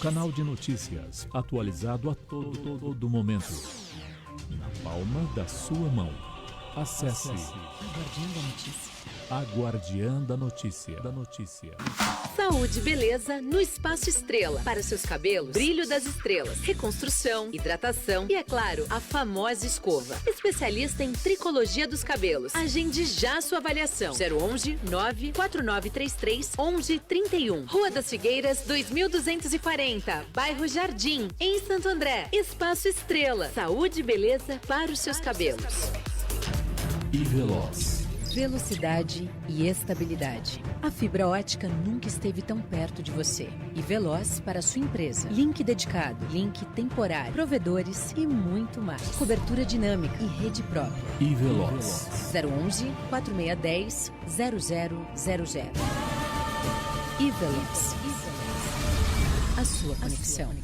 canal de notícias atualizado a todo momento. Na palma da sua mão. Acesse a Guardiã da Notícia. Saúde e beleza no Espaço Estrela. Para seus cabelos, brilho das estrelas, reconstrução, hidratação e, é claro, a famosa escova. Especialista em tricologia dos cabelos. Agende já a sua avaliação. 011 94933 1131. Rua das Figueiras, 2240. Bairro Jardim, em Santo André. Espaço Estrela. Saúde e beleza para os seus cabelos. E Veloz. Velocidade e estabilidade. A fibra ótica nunca esteve tão perto de você. E veloz para a sua empresa. Link dedicado, link temporário, provedores e muito mais. Cobertura dinâmica e rede própria. E Veloz. 011 4610 0000. E Veloz. A sua conexão.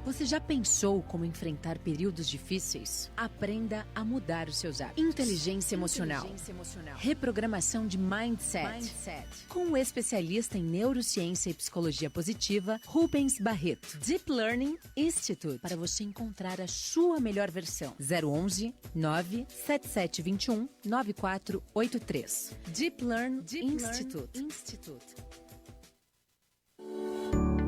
Você já pensou como enfrentar períodos difíceis? Aprenda a mudar os seus hábitos. Inteligência emocional. Reprogramação de mindset. Com o especialista em neurociência e psicologia positiva, Rubens Barreto. Deep Learning Institute. Para você encontrar a sua melhor versão. 011 97721 9483. Deep Learn Institute.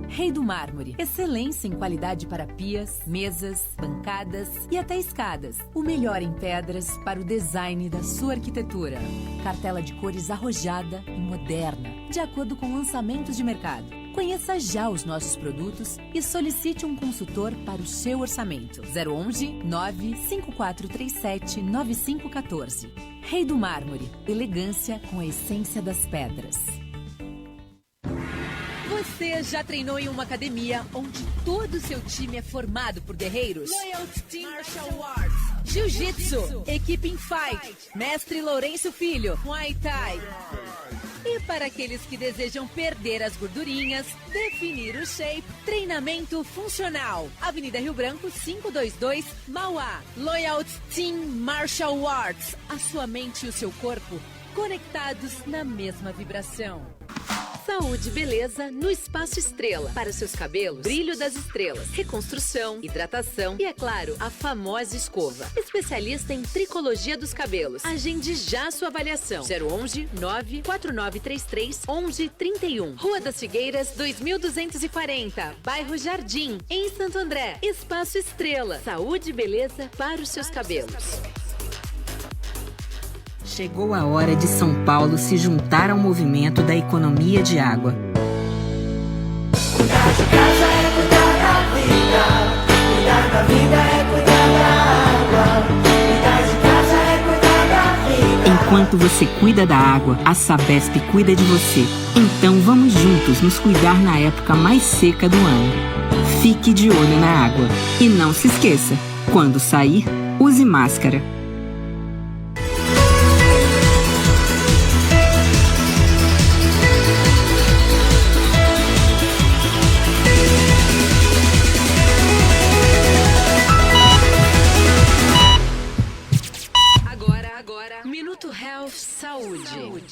Rei do Mármore. Excelência em qualidade para pias, mesas, bancadas e até escadas. O melhor em pedras para o design da sua arquitetura. Cartela de cores arrojada e moderna, de acordo com lançamentos de mercado. Conheça já os nossos produtos e solicite um consultor para o seu orçamento. 011 95437 9514. Rei do Mármore. Elegância com a essência das pedras. Você já treinou em uma academia onde todo o seu time é formado por guerreiros? Loyalty Team Martial Arts, Jiu-Jitsu, Equipe in Fight, Mestre Lourenço Filho, Muay Thai. E para aqueles que desejam perder as gordurinhas, definir o shape, treinamento funcional. Avenida Rio Branco, 522, Mauá. Loyalty Team Martial Arts. A sua mente e o seu corpo conectados na mesma vibração. Saúde e beleza no Espaço Estrela. Para seus cabelos, brilho das estrelas, reconstrução, hidratação e, é claro, a famosa escova. Especialista em tricologia dos cabelos. Agende já a sua avaliação. 011 94933 1131. Rua das Figueiras, 2240. Bairro Jardim, em Santo André. Espaço Estrela. Saúde e beleza para os seus cabelos. Chegou a hora de São Paulo se juntar ao movimento da economia de água. Cuidar de casa é cuidar da vida. Cuidar da vida é cuidar da água. Cuidar de casa é cuidar da vida. Enquanto você cuida da água, a Sabesp cuida de você. Então vamos juntos nos cuidar na época mais seca do ano. Fique de olho na água. E não se esqueça, quando sair, use máscara. Minuto Health Saúde. Muito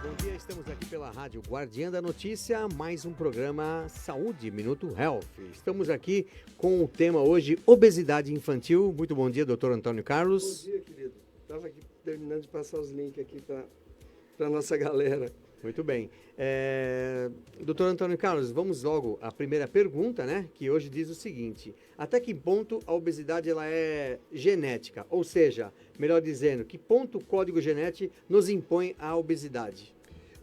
bom dia, estamos aqui pela Rádio Guardiã da Notícia, mais um programa Saúde, Minuto Health. Estamos aqui com o tema hoje, obesidade infantil. Muito bom dia, doutor Antônio Carlos. Bom dia, querido. Estava aqui terminando de passar os links aqui para a nossa galera. Muito bem. Doutor Antônio Carlos, vamos logo à primeira pergunta, né? Que hoje diz o seguinte: até que ponto a obesidade ela é genética? Ou seja, melhor dizendo, que ponto o código genético nos impõe a obesidade?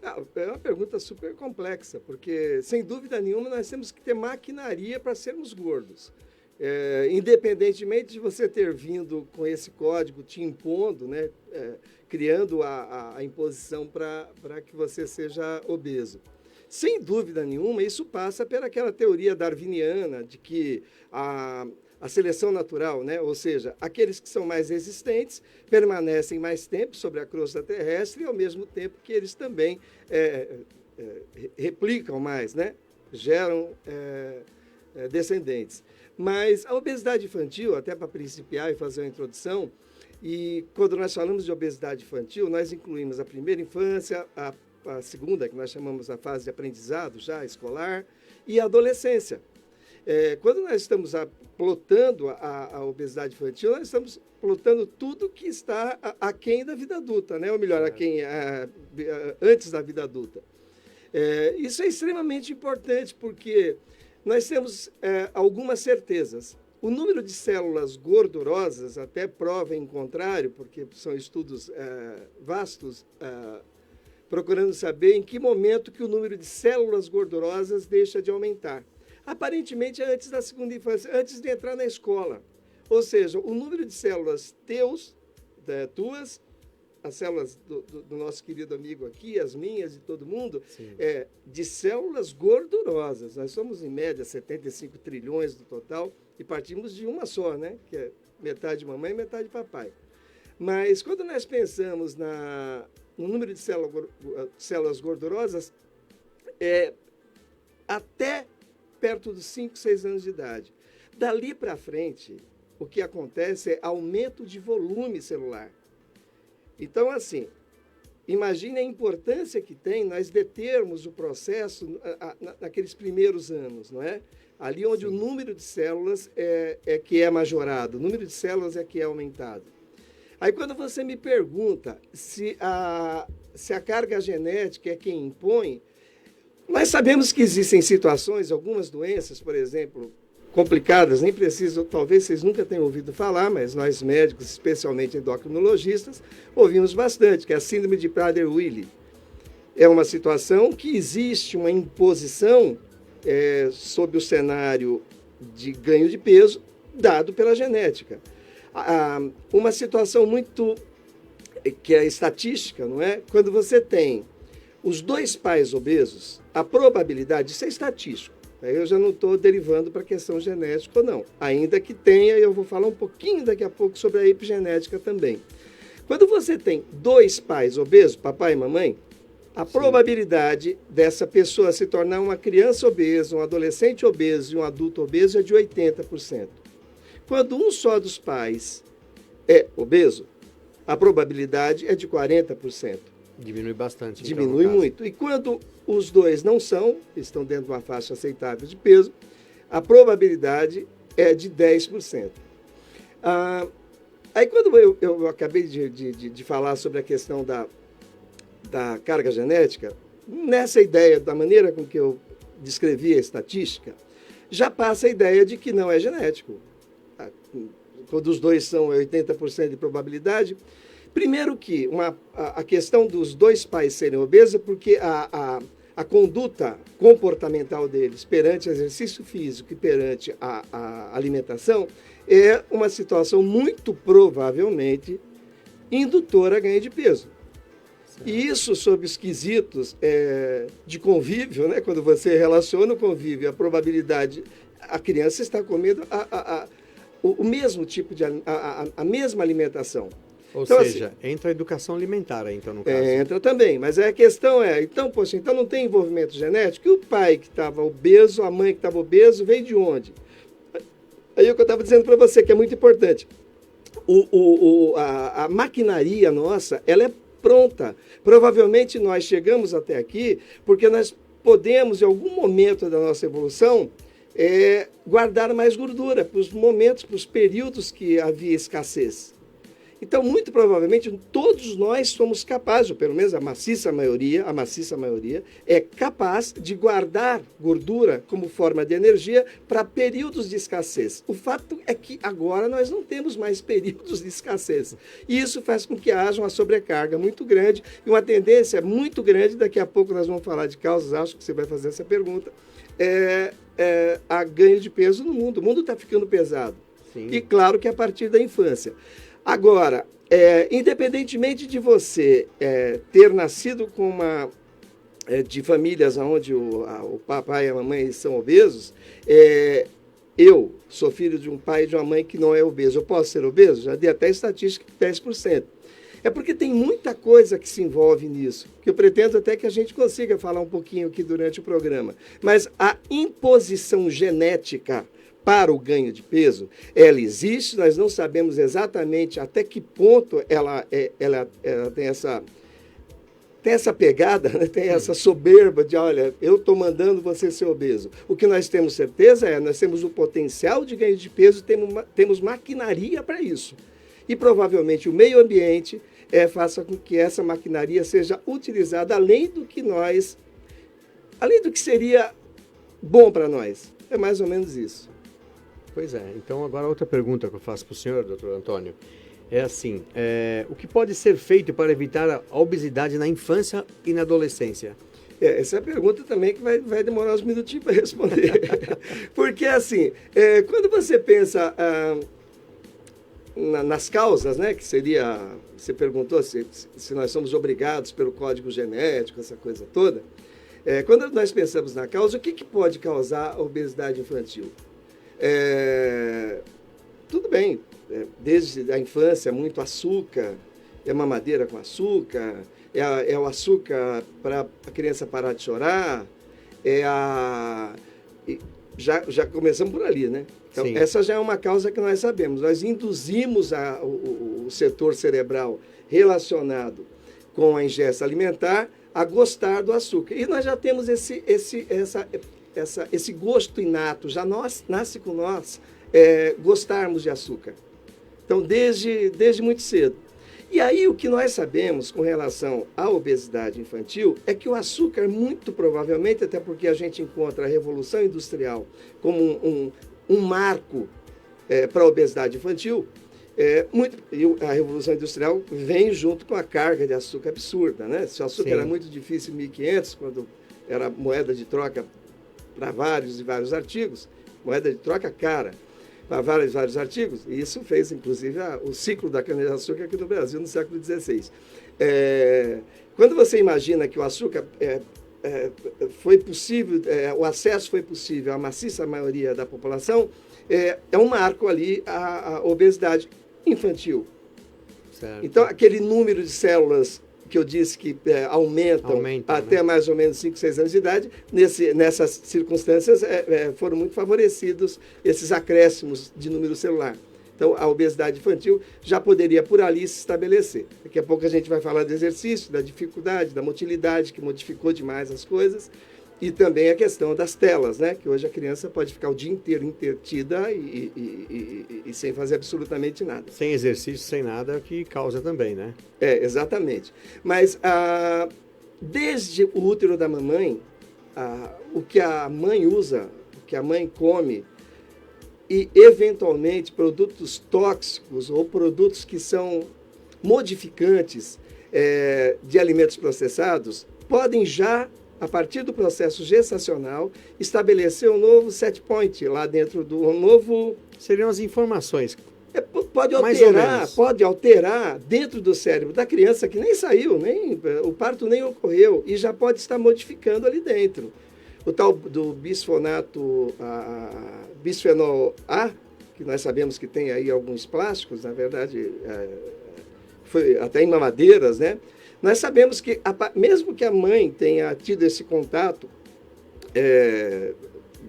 É uma pergunta super complexa, porque, sem dúvida nenhuma, nós temos que ter maquinaria para sermos gordos. Independentemente de você ter vindo com esse código te impondo, né, criando a imposição para que você seja obeso. Sem dúvida nenhuma, isso passa pelaquela teoria darwiniana de que a seleção natural, né, ou seja, aqueles que são mais resistentes permanecem mais tempo sobre a crosta terrestre e, ao mesmo tempo que eles também replicam mais, né, geram descendentes. Mas a obesidade infantil, até para principiar e fazer uma introdução, E quando nós falamos de obesidade infantil, nós incluímos a primeira infância, a segunda, que nós chamamos a fase de aprendizado já escolar, e a adolescência. Quando nós estamos plotando a obesidade infantil, nós estamos plotando tudo que está aquém da vida adulta, né? Ou melhor, antes da vida adulta. Isso é extremamente importante, porque nós temos algumas certezas. O número de células gordurosas até prova em contrário, porque são estudos vastos, procurando saber em que momento que o número de células gordurosas deixa de aumentar. Aparentemente é antes da segunda infância, antes de entrar na escola. Ou seja, o número de células tuas, as células do nosso querido amigo aqui, as minhas e todo mundo, de células gordurosas. Nós somos, em média, 75 trilhões do total e partimos de uma só, né? Que é metade mamãe e metade papai. Mas quando nós pensamos no número de células gordurosas, até perto dos 5, 6 anos de idade. Dali para frente, o que acontece é aumento de volume celular. Então, assim, imagine a importância que tem nós determos o processo naqueles primeiros anos, não é? Ali onde o número de células é que é majorado, o número de células é que é aumentado. Aí, quando você me pergunta se a carga genética é quem impõe, nós sabemos que existem situações, algumas doenças, por exemplo, complicadas, nem preciso, talvez vocês nunca tenham ouvido falar, mas nós médicos, especialmente endocrinologistas, ouvimos bastante, que é a síndrome de Prader-Willi. É uma situação que existe uma imposição sob o cenário de ganho de peso dado pela genética. Uma situação muito que é estatística, não é? Quando você tem os 2 pais obesos, a probabilidade, isso é estatístico, aí eu já não estou derivando para a questão genética ou não, ainda que tenha, e eu vou falar um pouquinho daqui a pouco sobre a epigenética também. Quando você tem 2 pais obesos, papai e mamãe, a probabilidade dessa pessoa se tornar uma criança obesa, um adolescente obeso e um adulto obeso é de 80%. Quando um só dos pais é obeso, a probabilidade é de 40%. Diminui bastante. Diminui muito. E quando os 2 não estão dentro de uma faixa aceitável de peso, a probabilidade é de 10%. Aí quando eu acabei de falar sobre a questão da carga genética, nessa ideia, da maneira com que eu descrevi a estatística, já passa a ideia de que não é genético. Quando os 2 são 80% de probabilidade. Primeiro que a questão dos 2 pais serem obesos é porque a conduta comportamental deles perante o exercício físico e perante a alimentação é uma situação muito provavelmente indutora a ganho de peso. Certo. E isso sob os quesitos de convívio, né? Quando você relaciona o convívio, a probabilidade, a criança está comendo o mesmo tipo a mesma alimentação. Ou então, seja, assim, entra a educação alimentar aí, então, no caso. Entra também, mas a questão então não tem envolvimento genético? E o pai que estava obeso, a mãe que estava obeso, veio de onde? Aí é o que eu estava dizendo para você, que é muito importante. A maquinaria nossa, ela é pronta. Provavelmente nós chegamos até aqui porque nós podemos, em algum momento da nossa evolução, guardar mais gordura para os momentos, para os períodos que havia escassez. Então, muito provavelmente, todos nós somos capazes, ou pelo menos a maciça maioria é capaz de guardar gordura como forma de energia para períodos de escassez. O fato é que agora nós não temos mais períodos de escassez. E isso faz com que haja uma sobrecarga muito grande e uma tendência muito grande, daqui a pouco nós vamos falar de causas, acho que você vai fazer essa pergunta, a ganho de peso no mundo. O mundo está ficando pesado. Sim. E claro que a partir da infância. Agora, independentemente de você ter nascido com de famílias onde o papai e a mamãe são obesos, eu sou filho de um pai e de uma mãe que não é obeso. Eu posso ser obeso? Já dei até estatística de 10%. É porque tem muita coisa que se envolve nisso, que eu pretendo até que a gente consiga falar um pouquinho aqui durante o programa. Mas a imposição genética para o ganho de peso, ela existe, nós não sabemos exatamente até que ponto ela tem essa pegada, né? Tem essa soberba de, olha, eu estou mandando você ser obeso. O que nós temos certeza nós temos o potencial de ganho de peso, temos maquinaria para isso. E provavelmente o meio ambiente faça com que essa maquinaria seja utilizada além do que seria bom para nós. É mais ou menos isso. Pois é. Então, agora outra pergunta que eu faço para o senhor, doutor Antônio, é assim, o que pode ser feito para evitar a obesidade na infância e na adolescência? Essa é a pergunta também que vai demorar uns minutinhos para responder. Porque, assim, quando você pensa nas causas, né, que seria, você perguntou se nós somos obrigados pelo código genético, essa coisa toda, quando nós pensamos na causa, o que pode causar a obesidade infantil? Tudo bem, desde a infância, muito açúcar, mamadeira com açúcar, o açúcar para a criança parar de chorar, já começamos por ali, né? Então, Sim. Essa já é uma causa que nós sabemos. Nós induzimos o setor cerebral relacionado com a ingesta alimentar a gostar do açúcar. E nós já temos esse gosto inato, já nasce com nós gostarmos de açúcar. Então, desde muito cedo. E aí, o que nós sabemos com relação à obesidade infantil é que o açúcar, muito provavelmente, até porque a gente encontra a Revolução Industrial como um marco para a obesidade infantil, e a Revolução Industrial vem junto com a carga de açúcar absurda, né? Se o açúcar Sim. era muito difícil em 1500, quando era moeda de troca para vários e vários artigos, moeda de troca cara para vários artigos, e isso fez, inclusive, o ciclo da cana-de-açúcar aqui no Brasil no século XVI. Quando você imagina que o açúcar foi possível, o acesso foi possível à maciça maioria da população, é um marco ali a obesidade infantil. Certo. Então, aquele número de células que eu disse que aumentam até né? mais ou menos 5, 6 anos de idade, nessas circunstâncias foram muito favorecidos esses acréscimos de número celular. Então, a obesidade infantil já poderia por ali se estabelecer. Daqui a pouco a gente vai falar do exercício, da dificuldade, da motilidade, que modificou demais as coisas, e também a questão das telas, né? Que hoje a criança pode ficar o dia inteiro entretida e sem fazer absolutamente nada. Sem exercício, sem nada, que causa também, né? Exatamente. Mas desde o útero da mamãe, o que a mãe usa, o que a mãe come, e eventualmente produtos tóxicos ou produtos que são modificantes de alimentos processados, podem já, a partir do processo gestacional, estabelecer um novo set point lá dentro do novo... Seriam as informações. Pode alterar dentro do cérebro da criança que nem saiu, o parto nem ocorreu, e já pode estar modificando ali dentro. O tal do bisfenol A, que nós sabemos que tem aí alguns plásticos, na verdade, foi até em mamadeiras, né? Nós sabemos que, mesmo que a mãe tenha tido esse contato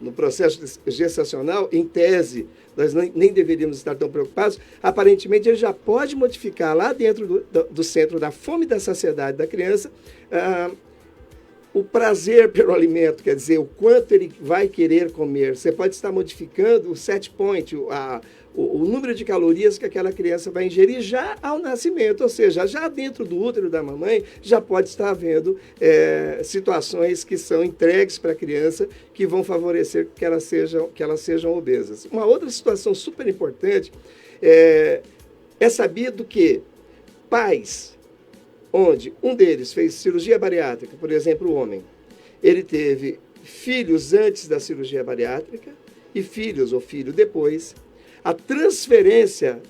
no processo gestacional, em tese, nós nem deveríamos estar tão preocupados, aparentemente ele já pode modificar lá dentro do centro da fome e da saciedade da criança o prazer pelo alimento, quer dizer, o quanto ele vai querer comer. Você pode estar modificando o set point, o número de calorias que aquela criança vai ingerir já ao nascimento, ou seja, já dentro do útero da mamãe, já pode estar havendo situações que são entregues para a criança que vão favorecer que elas sejam obesas. Uma outra situação super importante é sabido que pais onde um deles fez cirurgia bariátrica, por exemplo, o homem, ele teve filhos antes da cirurgia bariátrica e filhos ou filho depois, a transferência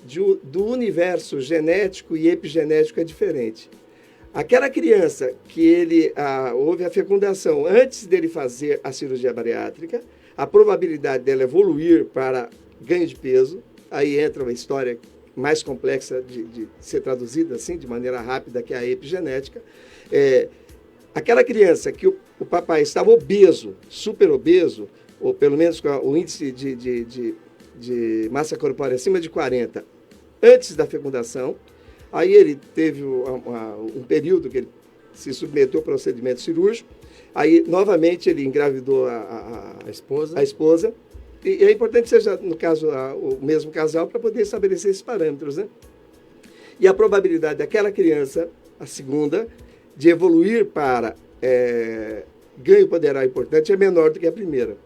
do universo genético e epigenético é diferente. Aquela criança que houve a fecundação antes dele fazer a cirurgia bariátrica, a probabilidade dela evoluir para ganho de peso, aí entra uma história mais complexa de ser traduzida assim, de maneira rápida, que é a epigenética. Aquela criança que o papai estava obeso, super obeso, ou pelo menos com o índice de massa corpórea acima de 40, antes da fecundação. Aí ele teve um período que ele se submeteu ao procedimento cirúrgico. Aí, novamente, ele engravidou a esposa. E é importante que seja, no caso, o mesmo casal para poder estabelecer esses parâmetros, né? E a probabilidade daquela criança, a segunda, de evoluir para ganho poderal importante é menor do que a primeira.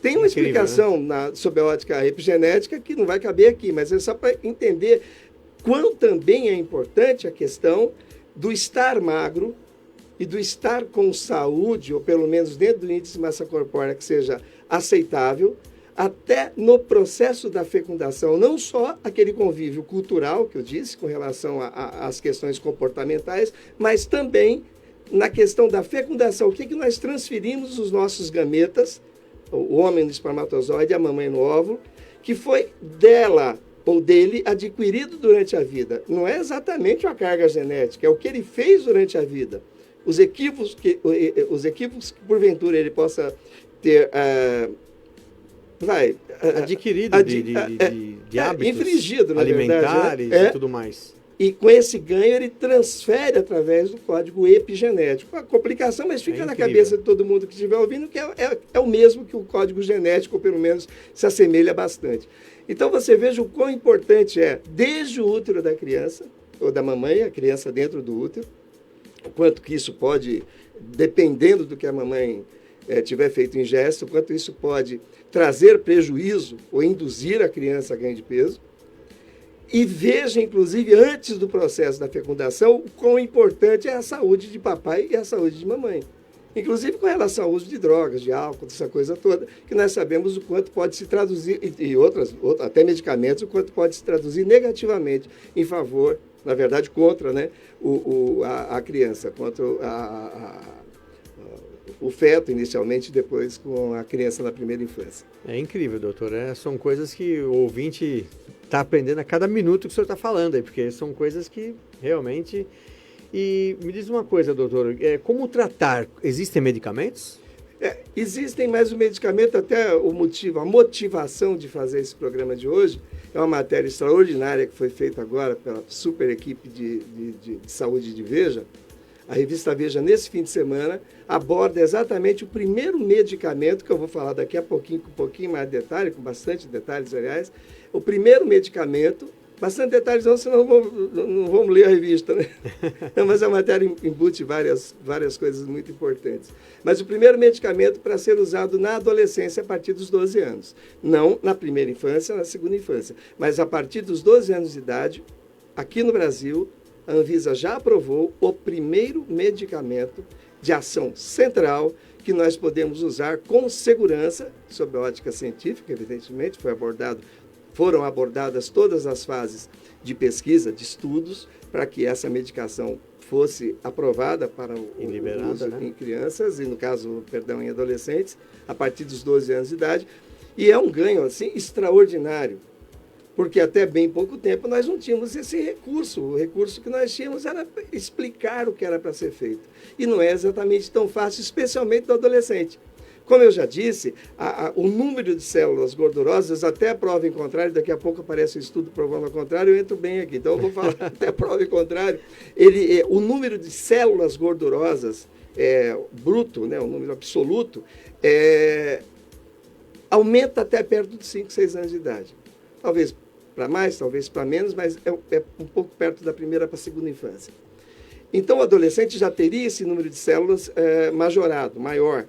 Tem uma explicação, né, sob a ótica epigenética que não vai caber aqui, mas é só para entender quão também é importante a questão do estar magro e do estar com saúde, ou pelo menos dentro do índice de massa corpórea que seja aceitável, até no processo da fecundação, não só aquele convívio cultural que eu disse com relação às questões comportamentais, mas também na questão da fecundação. O que nós transferimos os nossos gametas, o homem no espermatozoide e a mamãe no óvulo, que foi dela ou dele adquirido durante a vida. Não é exatamente uma carga genética, é o que ele fez durante a vida. Os equívocos que porventura ele possa ter adquirido de hábitos infringido, na alimentares, verdade, e tudo mais. E com esse ganho ele transfere através do código epigenético. A complicação, mas fica na cabeça de todo mundo que estiver ouvindo, que é o mesmo que o código genético, ou pelo menos se assemelha bastante. Então você veja o quão importante é, desde o útero da criança, ou da mamãe, a criança dentro do útero, o quanto que isso pode, dependendo do que a mamãe tiver feito em gesto, o quanto isso pode trazer prejuízo ou induzir a criança a ganho de peso. E veja, inclusive, antes do processo da fecundação, o quão importante é a saúde de papai e a saúde de mamãe. Inclusive com relação ao uso de drogas, de álcool, dessa coisa toda, que nós sabemos o quanto pode se traduzir, e outras, até medicamentos, o quanto pode se traduzir negativamente em favor, na verdade, contra, né, a criança, contra o feto inicialmente, depois com a criança na primeira infância. É incrível, doutor. São coisas que o ouvinte está aprendendo a cada minuto que o senhor está falando aí, porque são coisas que realmente... E me diz uma coisa, doutor, como tratar? Existem medicamentos? Existem, mas o medicamento, até a motivação de fazer esse programa de hoje, é uma matéria extraordinária que foi feita agora pela super equipe de saúde de Veja. A revista Veja, nesse fim de semana, aborda exatamente o primeiro medicamento, que eu vou falar daqui a pouquinho, com um pouquinho mais de detalhe, com bastante detalhes, aliás. O primeiro medicamento, bastante detalhes não, senão não vamos ler a revista, né? Não, mas a matéria embute várias coisas muito importantes. Mas o primeiro medicamento para ser usado na adolescência a partir dos 12 anos. Não na primeira infância, na segunda infância. Mas a partir dos 12 anos de idade, aqui no Brasil, a Anvisa já aprovou o primeiro medicamento de ação central que nós podemos usar com segurança, sob a ótica científica, evidentemente, foram abordadas todas as fases de pesquisa, de estudos, para que essa medicação fosse aprovada para o uso em crianças, e no caso, em adolescentes, a partir dos 12 anos de idade. E é um ganho, assim, extraordinário, porque até bem pouco tempo nós não tínhamos esse recurso. O recurso que nós tínhamos era explicar o que era para ser feito. E não é exatamente tão fácil, especialmente do adolescente. Como eu já disse, o número de células gordurosas, até a prova em contrário, daqui a pouco aparece um estudo provando ao contrário, eu entro bem aqui, então eu vou falar até a prova em contrário. O número de células gordurosas bruto, né, o número absoluto, aumenta até perto de 5, 6 anos de idade. Talvez para mais, talvez para menos, mas é um pouco perto da primeira para a segunda infância. Então, o adolescente já teria esse número de células majorado, maior.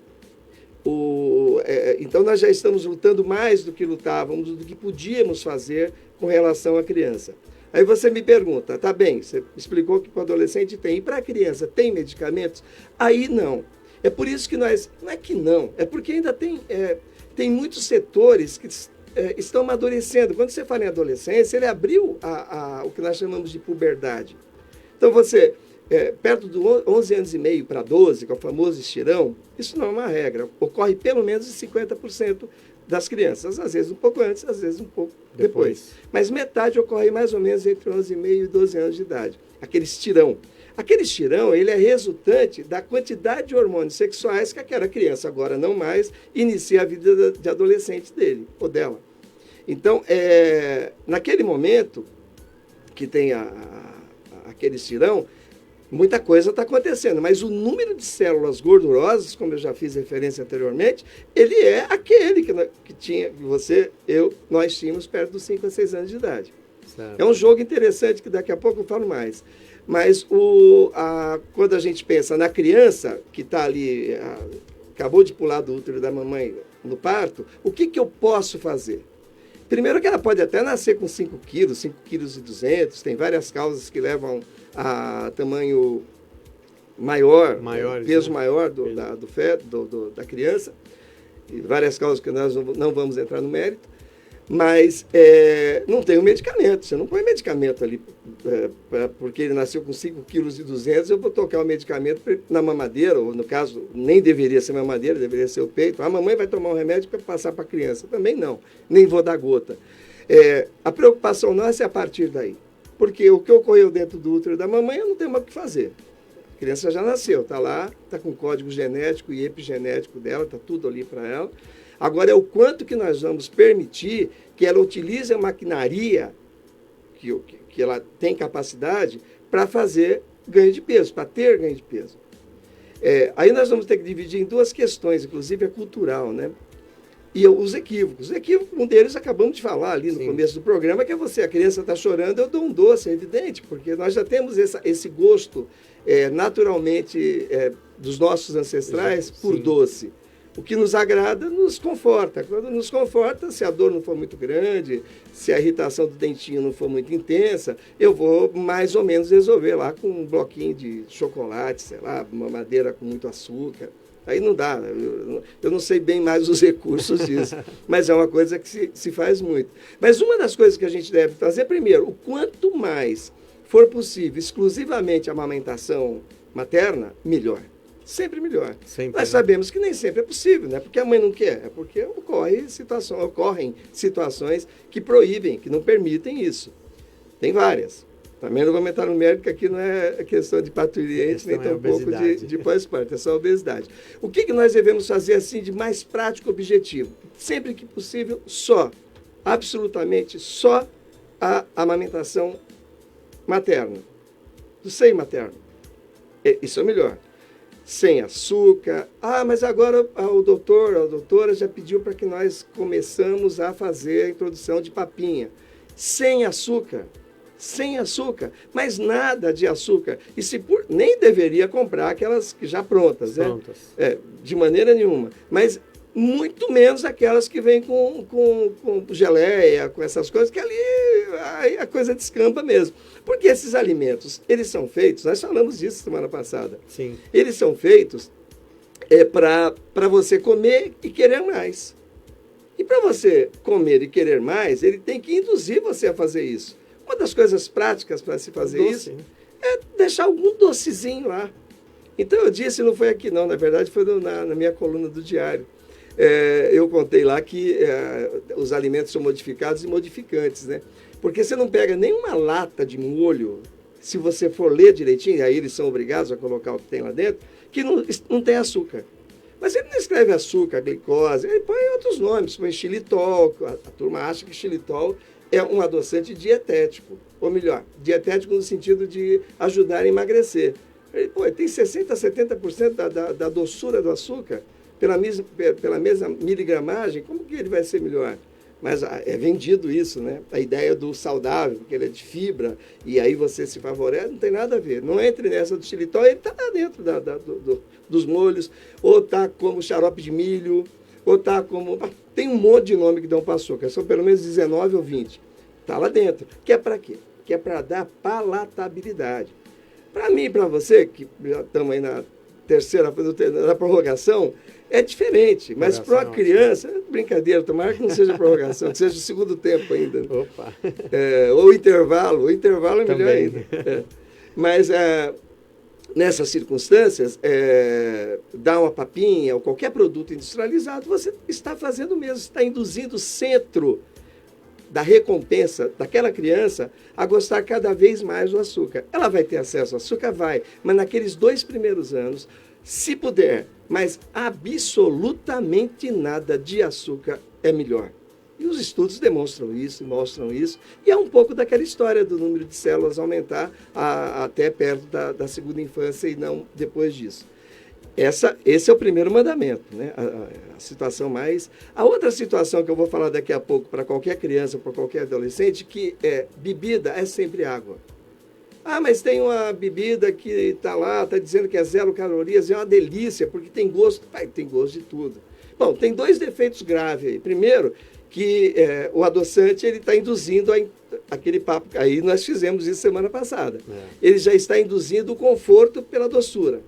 Então, nós já estamos lutando mais do que lutávamos, do que podíamos fazer com relação à criança. Aí você me pergunta, tá bem, você explicou que para o adolescente tem, e para a criança tem medicamentos? Aí não. É por isso que nós... Não é que não, é porque ainda tem muitos setores que estão amadurecendo. Quando você fala em adolescência, ele abriu o que nós chamamos de puberdade. Então, você... perto de 11 anos e meio para 12, que é o famoso estirão, isso não é uma regra. Ocorre pelo menos em 50% das crianças. Às vezes um pouco antes, às vezes um pouco depois. Mas metade ocorre mais ou menos entre 11,5 e 12 anos de idade. Aquele estirão. Aquele estirão, ele é resultante da quantidade de hormônios sexuais que aquela criança, agora não mais, inicia a vida de adolescente dele ou dela. Então, naquele momento que tem aquele estirão, muita coisa está acontecendo, mas o número de células gordurosas, como eu já fiz referência anteriormente, ele é aquele que nós tínhamos perto dos 5 a 6 anos de idade. Certo. É um jogo interessante que daqui a pouco eu falo mais. Mas quando a gente pensa na criança que está ali, acabou de pular do útero da mamãe no parto, o que eu posso fazer? Primeiro que ela pode até nascer com 5 quilos, 5 quilos e 200, tem várias causas que levam a tamanho maior, peso maior do feto, da criança, e várias causas que nós não vamos entrar no mérito, mas não tem o medicamento, você não põe medicamento ali, porque ele nasceu com 5 quilos e 200, eu vou tocar o medicamento na mamadeira, ou no caso, nem deveria ser mamadeira, deveria ser o peito, a mamãe vai tomar um remédio para passar para a criança, também não, nem vou dar gota. A preocupação nossa é a partir daí, porque o que ocorreu dentro do útero da mamãe, eu não tenho mais o que fazer. A criança já nasceu, está lá, está com o código genético e epigenético dela, está tudo ali para ela. Agora, é o quanto que nós vamos permitir que ela utilize a maquinaria que ela tem capacidade para fazer ganho de peso, para ter ganho de peso. Aí nós vamos ter que dividir em 2 questões, inclusive a cultural, né? E os equívocos. Um deles acabamos de falar ali no começo do programa, que é a criança está chorando, eu dou um doce, é evidente, porque nós já temos esse gosto naturalmente dos nossos ancestrais por doce. O que nos agrada nos conforta. Quando nos conforta, se a dor não for muito grande, se a irritação do dentinho não for muito intensa, eu vou mais ou menos resolver lá com um bloquinho de chocolate, sei lá, uma madeira com muito açúcar. Aí não dá, eu não sei bem mais os recursos disso, mas é uma coisa que se faz muito. Mas uma das coisas que a gente deve fazer, primeiro, o quanto mais for possível, exclusivamente a amamentação materna, melhor. Sempre melhor. Sempre, Nós sabemos que nem sempre é possível, não é porque a mãe não quer, é porque ocorrem situações que proíbem, que não permitem isso. Tem várias. Também não vou entrar no mérito, que aqui não é questão de parturiente, nem tampouco de pós-parto, é só obesidade. O que nós devemos fazer assim de mais prático e objetivo? Sempre que possível, absolutamente só a amamentação materna, do seio materno. Isso é o melhor. Sem açúcar. Mas agora o doutor, a doutora já pediu para que nós começamos a fazer a introdução de papinha. Sem açúcar. Sem açúcar. Mas nada de açúcar. E nem deveria comprar aquelas já prontas, né? De maneira nenhuma. Mas muito menos aquelas que vêm com geleia, com essas coisas, que ali a coisa descamba mesmo. Porque esses alimentos, eles são feitos, nós falamos disso semana passada. Sim. Eles são feitos para você comer e querer mais. E para você comer e querer mais, ele tem que induzir você a fazer isso. Uma das coisas práticas para se fazer isso é deixar algum docezinho lá. Então eu disse, não foi aqui não, na verdade foi na minha coluna do diário. Eu contei lá que os alimentos são modificados e modificantes, né? Porque você não pega nenhuma lata de molho, se você for ler direitinho, aí eles são obrigados a colocar o que tem lá dentro, que não tem açúcar. Mas ele não escreve açúcar, glicose, ele põe outros nomes, põe xilitol, a turma acha que xilitol é um adoçante dietético, ou melhor, dietético no sentido de ajudar a emagrecer. Ele tem 60% a 70% da doçura do açúcar, pela mesma miligramagem, como que ele vai ser melhor? Mas é vendido isso, né? A ideia do saudável, porque ele é de fibra, e aí você se favorece, não tem nada a ver. Não entre nessa do xilitol, ele está lá dentro dos molhos, ou está como xarope de milho, ou está como... Tem um monte de nome que dão para açúcar, são pelo menos 19 ou 20. Está lá dentro. Que é para quê? Que é para dar palatabilidade. Para mim e para você, que já estamos aí na na prorrogação, é diferente. Mas para uma criança, brincadeira, tomara que não seja prorrogação, que seja o segundo tempo ainda. Opa! Ou intervalo. O intervalo é melhor ainda. Mas nessas circunstâncias, dar uma papinha ou qualquer produto industrializado, você está fazendo mesmo, está induzindo o centro da recompensa daquela criança a gostar cada vez mais do açúcar. Ela vai ter acesso ao açúcar? Vai, mas naqueles 2 primeiros anos, se puder, mas absolutamente nada de açúcar é melhor. E os estudos demonstram isso, mostram isso. E é um pouco daquela história do número de células aumentar até perto da segunda infância e não depois disso. Esse é o primeiro mandamento, né? A situação mais... A outra situação que eu vou falar daqui a pouco para qualquer criança, para qualquer adolescente, que bebida é sempre água. Ah, mas tem uma bebida que está lá, está dizendo que é 0 calorias, é uma delícia, porque tem gosto. Tem gosto de tudo. Bom, tem 2 defeitos graves aí. Primeiro, que o adoçante ele está induzindo aquele papo. Aí nós fizemos isso semana passada. Ele já está induzindo o conforto pela doçura.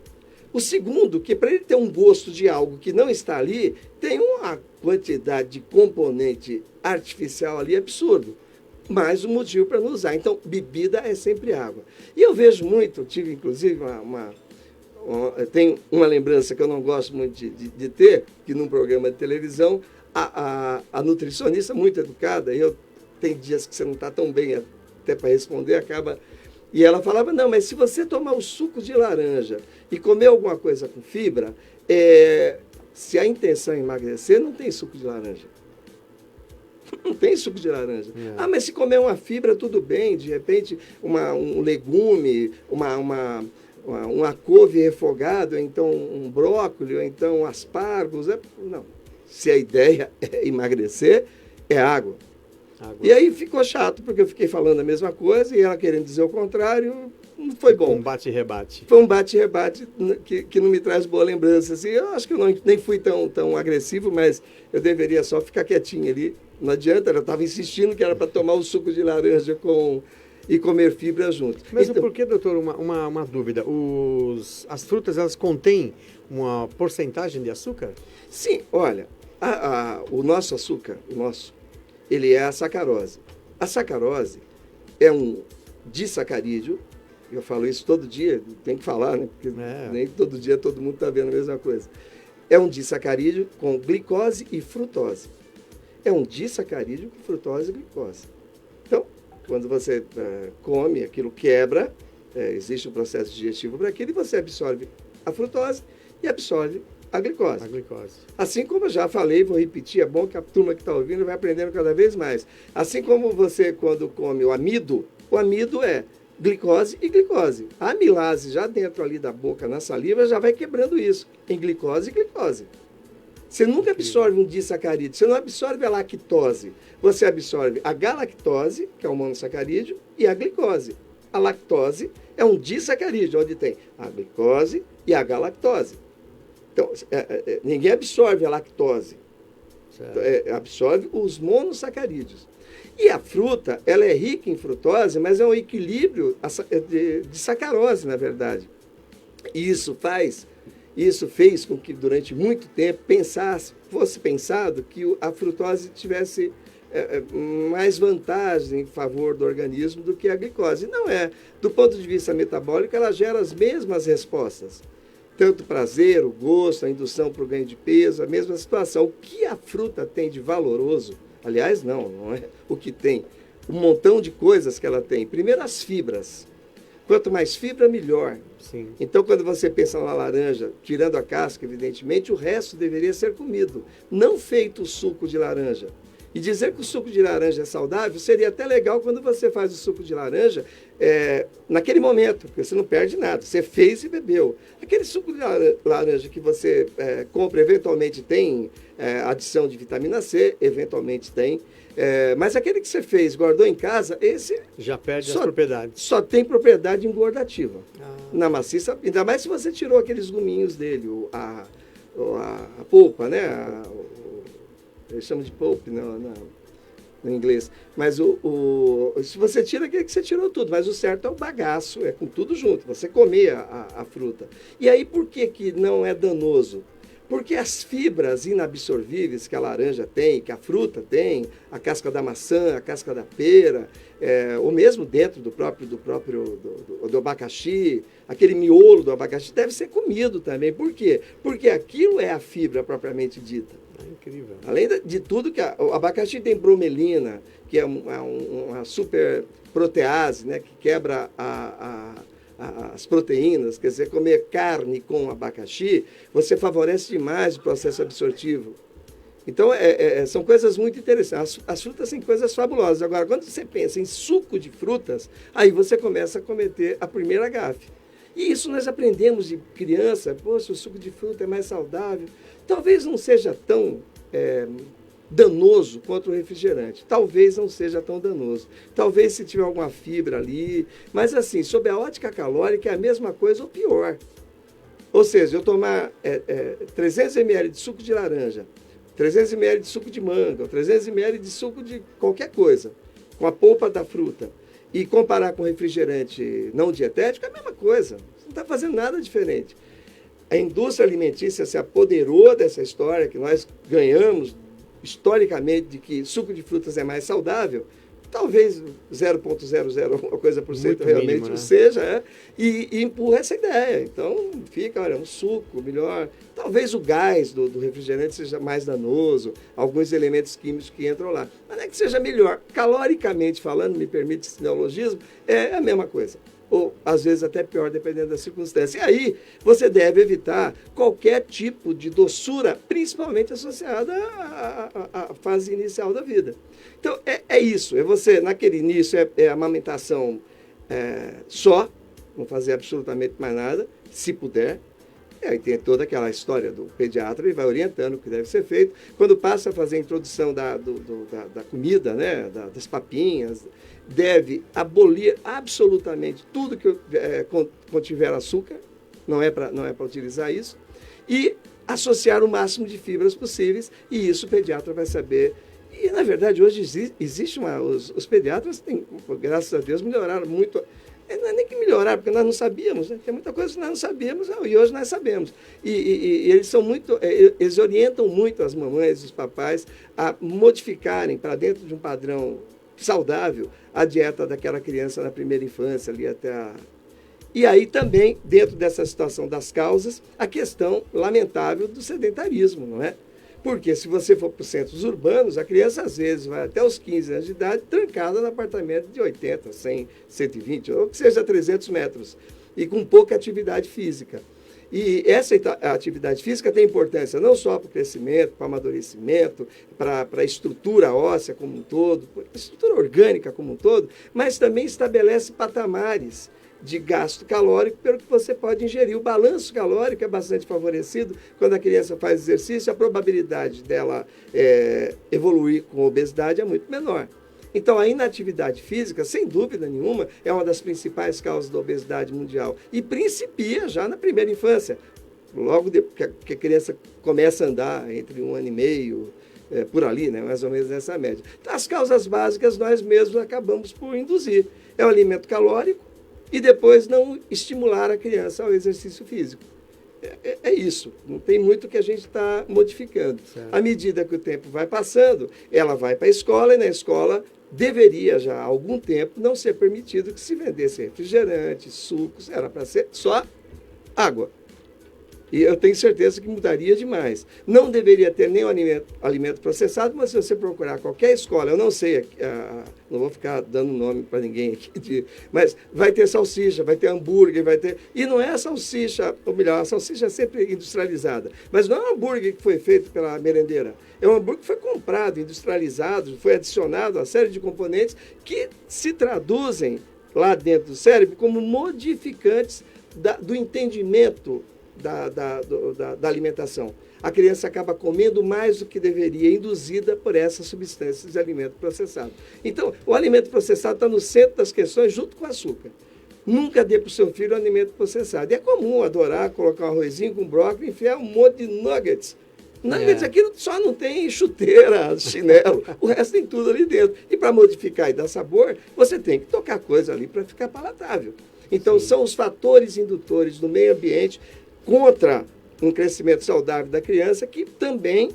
O segundo, que para ele ter um gosto de algo que não está ali, tem uma quantidade de componente artificial ali absurdo. Mais um motivo para não usar. Então, bebida é sempre água. E eu vejo muito, tive inclusive tem uma lembrança que eu não gosto muito de ter, que num programa de televisão, a nutricionista muito educada, tem dias que você não está tão bem até para responder, acaba... E ela falava, não, mas se você tomar o suco de laranja e comer alguma coisa com fibra, se a intenção é emagrecer, não tem suco de laranja. Não tem suco de laranja. Ah, mas se comer uma fibra, tudo bem. De repente, um legume, uma couve refogada, ou então um brócolis, ou então aspargos. Não. Se a ideia é emagrecer, é água. E aí ficou chato, porque eu fiquei falando a mesma coisa e ela querendo dizer o contrário, não foi bom. Um bate e rebate. Foi um bate e rebate que não me traz boa lembrança. Assim, eu acho que eu nem fui tão agressivo, mas eu deveria só ficar quietinho ali. Não adianta, ela estava insistindo que era para tomar o suco de laranja e comer fibra junto. Mesmo então, porque, doutor, uma dúvida, as frutas, elas contêm uma porcentagem de açúcar? Sim, olha, o nosso açúcar, ele é a sacarose. A sacarose é um disacarídeo, eu falo isso todo dia, tem que falar, né? Porque nem todo dia todo mundo está vendo a mesma coisa. É um disacarídeo com glicose e frutose. É um disacarídeo com frutose e glicose. Então, quando você come, aquilo quebra, existe um processo digestivo para aquilo, e você absorve a frutose e absorve a glicose. Assim como eu já falei, vou repetir, é bom que a turma que está ouvindo vai aprendendo cada vez mais. Assim como você, quando come o amido é glicose e glicose. A amilase já dentro ali da boca, na saliva, já vai quebrando isso em glicose e glicose. Você nunca absorve um disacarídeo, você não absorve a lactose. Você absorve a galactose, que é um monossacarídeo, e a glicose. A lactose é um disacarídeo, onde tem a glicose e a galactose. Então, ninguém absorve a lactose, absorve os monossacarídeos. E a fruta, ela é rica em frutose, mas é um equilíbrio de sacarose, na verdade. E isso fez com que, durante muito tempo, fosse pensado que a frutose tivesse mais vantagem em favor do organismo do que a glicose. Não é. Do ponto de vista metabólico, ela gera as mesmas respostas. Tanto o prazer, o gosto, a indução para o ganho de peso, a mesma situação. O que a fruta tem de valoroso, aliás, não é o que tem, um montão de coisas que ela tem. Primeiro, as fibras. Quanto mais fibra, melhor. Sim. Então, quando você pensa na laranja, tirando a casca, evidentemente, o resto deveria ser comido, não feito o suco de laranja. E dizer que o suco de laranja é saudável seria até legal quando você faz o suco de laranja naquele momento, porque você não perde nada. Você fez e bebeu. Aquele suco de laranja que você compra, eventualmente tem adição de vitamina C, eventualmente tem. Mas aquele que você fez, guardou em casa, esse... já perde as propriedades. Só tem propriedade engordativa. Na maciça, ainda mais se você tirou aqueles guminhos dele, a polpa, né? Eles chamam de pulp no inglês. Mas se você tira aquele que você tirou tudo, mas o certo é o bagaço, é com tudo junto, você comer a fruta. E aí por que não é danoso? Porque as fibras inabsorvíveis que a laranja tem, que a fruta tem, a casca da maçã, a casca da pera, ou mesmo dentro do abacaxi, aquele miolo do abacaxi deve ser comido também. Por quê? Porque aquilo é a fibra propriamente dita. É incrível. Além de tudo, o abacaxi tem bromelina, que é uma super protease, né, que quebra as proteínas, quer dizer, comer carne com abacaxi, você favorece demais o processo absortivo. Então, são coisas muito interessantes. As frutas têm coisas fabulosas. Agora, quando você pensa em suco de frutas, aí você começa a cometer a primeira gafe. E isso nós aprendemos de criança. Poxa, o suco de fruta é mais saudável. Talvez não seja tão danoso quanto o refrigerante. Talvez não seja tão danoso. Talvez se tiver alguma fibra ali. Mas, assim, sob a ótica calórica, é a mesma coisa ou pior. Ou seja, eu tomar 300 ml de suco de laranja, 300 ml de suco de manga, 300 ml de suco de qualquer coisa, com a polpa da fruta, e comparar com refrigerante não dietético, é a mesma coisa. Você não está fazendo nada diferente. A indústria alimentícia se apoderou dessa história que nós ganhamos historicamente de que suco de frutas é mais saudável, talvez 0,00 alguma coisa por cento realmente mínimo, né? Seja, e empurra essa ideia. Então, fica, olha, um suco melhor. Talvez o gás do refrigerante seja mais danoso, alguns elementos químicos que entram lá. Mas não é que seja melhor. Caloricamente falando, me permite esse neologismo, é a mesma coisa. Ou, às vezes, até pior, dependendo da circunstância. E aí, você deve evitar qualquer tipo de doçura, principalmente associada à fase inicial da vida. Então, é isso. É você, naquele início, é amamentação só, não fazer absolutamente mais nada, se puder. E aí tem toda aquela história do pediatra, ele vai orientando o que deve ser feito. Quando passa a fazer a introdução da comida, né, das papinhas, deve abolir absolutamente tudo que contiver açúcar, não é para utilizar isso, e associar o máximo de fibras possíveis, e isso o pediatra vai saber. E, na verdade, hoje existe os pediatras, graças a Deus, melhoraram muito. Não é nem que melhorar, porque nós não sabíamos, né? Tem muita coisa que nós não sabíamos, e hoje nós sabemos. E eles são muito, eles orientam muito as mamães e os papais a modificarem para dentro de um padrão saudável a dieta daquela criança na primeira infância, ali até a... E aí também, dentro dessa situação das causas, a questão lamentável do sedentarismo, não é? Porque se você for para os centros urbanos, a criança às vezes vai até os 15 anos de idade trancada no apartamento de 80, 100, 120, ou que seja 300 metros, e com pouca atividade física. E essa atividade física tem importância não só para o crescimento, para o amadurecimento, para a estrutura óssea como um todo, para a estrutura orgânica como um todo, mas também estabelece patamares de gasto calórico pelo que você pode ingerir. O balanço calórico é bastante favorecido quando a criança faz exercício, a probabilidade dela evoluir com obesidade é muito menor. Então, a inatividade física, sem dúvida nenhuma, é uma das principais causas da obesidade mundial. E principia já na primeira infância, logo que a criança começa a andar entre 1 ano e meio, por ali, né, mais ou menos nessa média. Então, as causas básicas nós mesmos acabamos por induzir. É o alimento calórico e depois não estimular a criança ao exercício físico. É isso, não tem muito que a gente está modificando. Certo. À medida que o tempo vai passando, ela vai para a escola e na escola deveria já há algum tempo não ser permitido que se vendesse refrigerante, sucos, era para ser só água. E eu tenho certeza que mudaria demais. Não deveria ter nenhum alimento processado, mas se você procurar qualquer escola, eu não sei, não vou ficar dando nome para ninguém aqui, mas vai ter salsicha, vai ter hambúrguer, vai ter... E não é a salsicha, ou melhor, a salsicha é sempre industrializada, mas não é um hambúrguer que foi feito pela merendeira. É um hambúrguer que foi comprado, industrializado, foi adicionado a série de componentes que se traduzem lá dentro do cérebro como modificantes do entendimento da alimentação. A criança acaba comendo mais do que deveria, induzida por essas substâncias de alimento processado. Então, o alimento processado está no centro das questões, junto com o açúcar. Nunca dê para o seu filho um alimento processado. E é comum adorar colocar um arrozinho com brócolis e enfiar um monte de nuggets. Nuggets, aquilo só não tem chuteira, chinelo, o resto tem tudo ali dentro. E para modificar e dar sabor, você tem que tocar coisa ali para ficar palatável. Então, são os fatores indutores do meio ambiente contra um crescimento saudável da criança, que também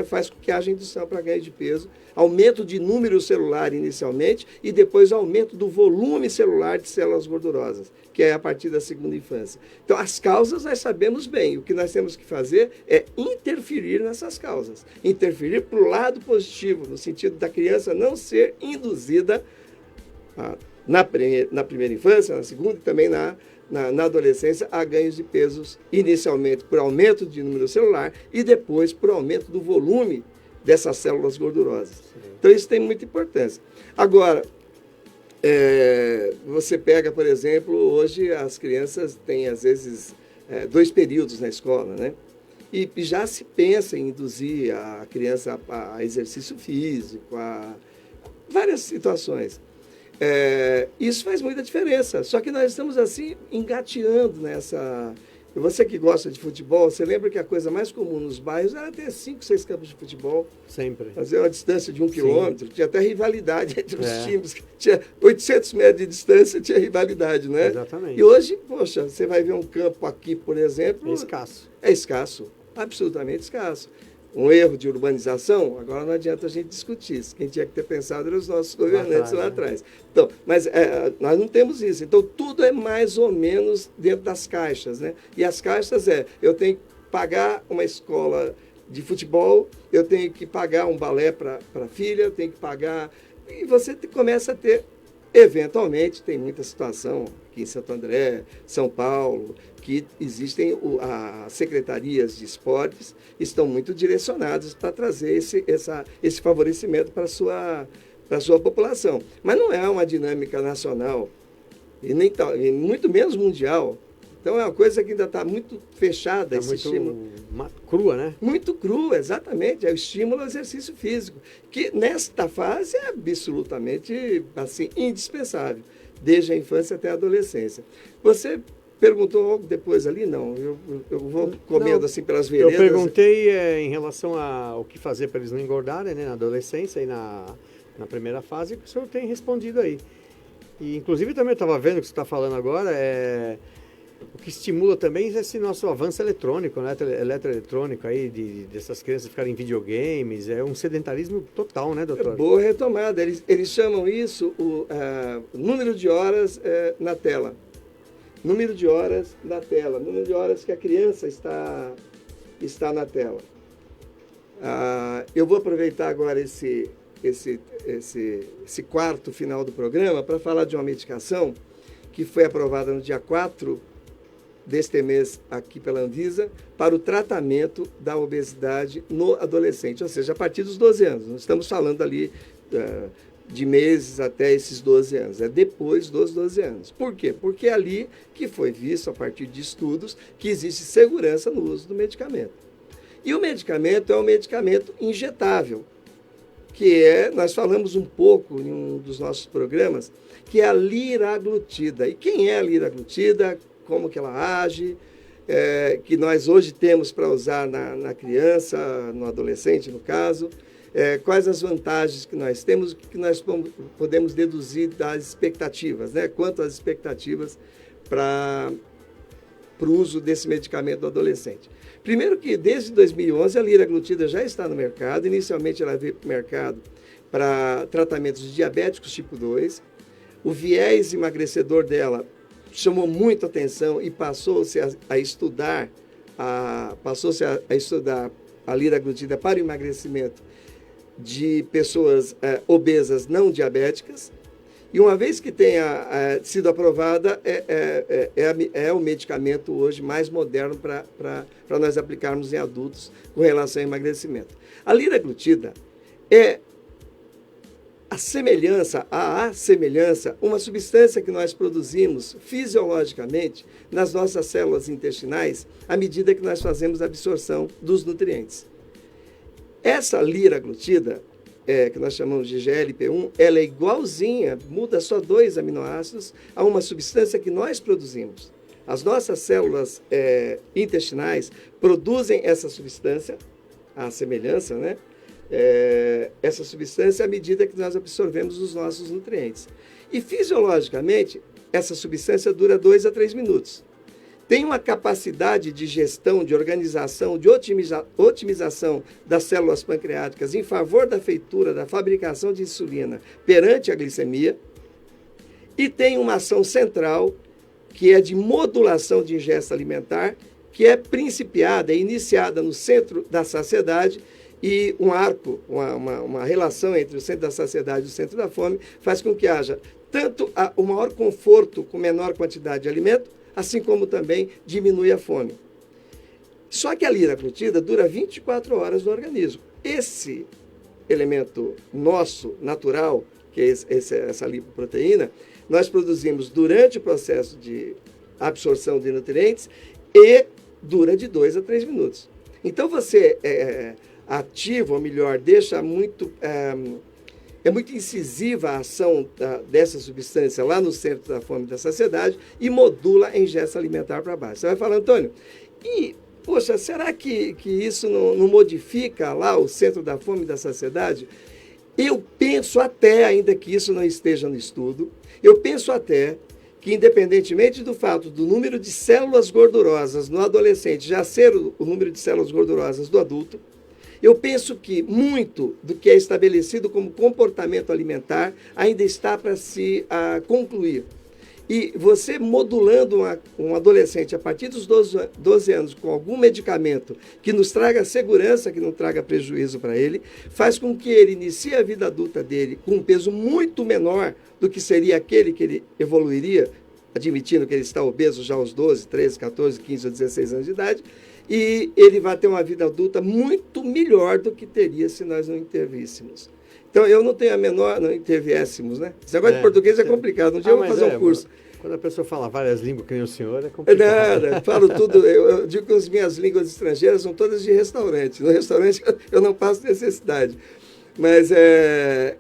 faz com que haja indução para ganho de peso, aumento de número celular inicialmente e depois aumento do volume celular de células gordurosas, que é a partir da segunda infância. Então, as causas nós sabemos bem. O que nós temos que fazer é interferir nessas causas. Interferir para o lado positivo, no sentido da criança não ser induzida na primeira infância, na segunda e também na adolescência, a ganhos de pesos, inicialmente por aumento de número celular e depois por aumento do volume dessas células gordurosas. Sim. Então, isso tem muita importância. Agora, você pega, por exemplo, hoje as crianças têm, às vezes, 2 períodos na escola, né? E já se pensa em induzir a criança a exercício físico, a várias situações. Isso faz muita diferença. Só que nós estamos, assim, engateando nessa... Você que gosta de futebol, você lembra que a coisa mais comum nos bairros era ter 5, 6 campos de futebol. Sempre. Fazer uma distância de 1 quilômetro. Tinha até rivalidade entre os times. Tinha 800 metros de distância, tinha rivalidade, né? Exatamente. E hoje, poxa, você vai ver um campo aqui, por exemplo... É escasso. É escasso. Absolutamente escasso. Um erro de urbanização, agora não adianta a gente discutir isso. Quem tinha que ter pensado eram os nossos governantes lá atrás. Então, mas nós não temos isso. Então, tudo é mais ou menos dentro das caixas, né? E as caixas eu tenho que pagar uma escola de futebol, eu tenho que pagar um balé para a filha, eu tenho que pagar... E você começa a ter, eventualmente, tem muita situação aqui em Santo André, São Paulo, que existem as secretarias de esportes, estão muito direcionadas para trazer esse favorecimento para a sua população. Mas não é uma dinâmica nacional, e muito menos mundial. Então, é uma coisa que ainda está muito fechada. Esse muito estímulo. Crua, né? Muito crua, exatamente. É o estímulo ao exercício físico, que nesta fase é absolutamente assim, indispensável, desde a infância até a adolescência. Você perguntou depois ali? Não, eu vou comendo assim pelas veredas. Eu perguntei em relação ao que fazer para eles não engordarem, né, na adolescência e na primeira fase, que o senhor tem respondido aí. E, inclusive, também eu estava vendo o que você está falando agora, o que estimula também esse nosso avanço eletrônico, né, eletroeletrônico aí, dessas crianças ficarem em videogames, é um sedentarismo total, né, doutor? Boa retomada. Eles chamam isso o número de horas na tela. Número de horas na tela, número de horas que a criança está na tela. Eu vou aproveitar agora esse quarto final do programa para falar de uma medicação que foi aprovada no dia 4 deste mês aqui pela Anvisa para o tratamento da obesidade no adolescente, ou seja, a partir dos 12 anos. Nós estamos falando ali de meses até esses 12 anos. É depois dos 12 anos. Por quê? Porque é ali que foi visto, a partir de estudos, que existe segurança no uso do medicamento. E o medicamento é um medicamento injetável, nós falamos um pouco em um dos nossos programas, que é a liraglutida. E quem é a liraglutida? Como que ela age? Que nós hoje temos para usar na criança, no adolescente, no caso. Quais as vantagens que nós temos, que nós podemos deduzir das expectativas, né? Quanto às expectativas para o uso desse medicamento do adolescente. Primeiro que, desde 2011, a liraglutida já está no mercado. Inicialmente, ela veio para o mercado para tratamentos diabéticos tipo 2. O viés emagrecedor dela chamou muito atenção e passou-se a estudar a liraglutida para o emagrecimento de pessoas obesas não diabéticas. E uma vez que tenha sido aprovada, é o medicamento hoje mais moderno para nós aplicarmos em adultos com relação ao emagrecimento. A liraglutida é a semelhança, uma substância que nós produzimos fisiologicamente nas nossas células intestinais à medida que nós fazemos a absorção dos nutrientes. Essa liraglutida, que nós chamamos de GLP-1, ela é igualzinha, muda só 2 aminoácidos a uma substância que nós produzimos. As nossas células intestinais produzem essa substância, a semelhança, né? Essa substância à medida que nós absorvemos os nossos nutrientes. E fisiologicamente, essa substância dura 2 a 3 minutos. tem uma capacidade de gestão, de organização, de otimização das células pancreáticas em favor da feitura, da fabricação de insulina perante a glicemia, e tem uma ação central, que é de modulação de ingesta alimentar, que é principiada, é iniciada no centro da saciedade, e um arco, uma relação entre o centro da saciedade e o centro da fome, faz com que haja tanto o maior conforto com menor quantidade de alimento, assim como também diminui a fome. Só que a liraglutida dura 24 horas no organismo. Esse elemento nosso, natural, que é essa lipoproteína, nós produzimos durante o processo de absorção de nutrientes e dura de 2 a 3 minutos. Então, você ativa, ou melhor, deixa muito... É muito incisiva a ação dessa substância lá no centro da fome e da saciedade e modula a ingesta alimentar para baixo. Você vai falar, Antônio, poxa, será que isso não modifica lá o centro da fome e da saciedade? Eu penso até, ainda que isso não esteja no estudo, eu penso até que, independentemente do fato do número de células gordurosas no adolescente já ser o número de células gordurosas do adulto, eu penso que muito do que é estabelecido como comportamento alimentar ainda está para se concluir. E você modulando um adolescente a partir dos 12 anos com algum medicamento que nos traga segurança, que não traga prejuízo para ele, faz com que ele inicie a vida adulta dele com um peso muito menor do que seria aquele que ele evoluiria, admitindo que ele está obeso já aos 12, 13, 14, 15 ou 16 anos de idade, e ele vai ter uma vida adulta muito melhor do que teria se nós não intervíssemos. Então, eu não tenho a menor... Não interviéssemos, né? Esse negócio de português é complicado. Um dia eu vou fazer um curso. Quando a pessoa fala várias línguas, que nem o senhor, é complicado. Nada, falo tudo. Eu digo que as minhas línguas estrangeiras são todas de restaurante. No restaurante eu não passo necessidade. Mas,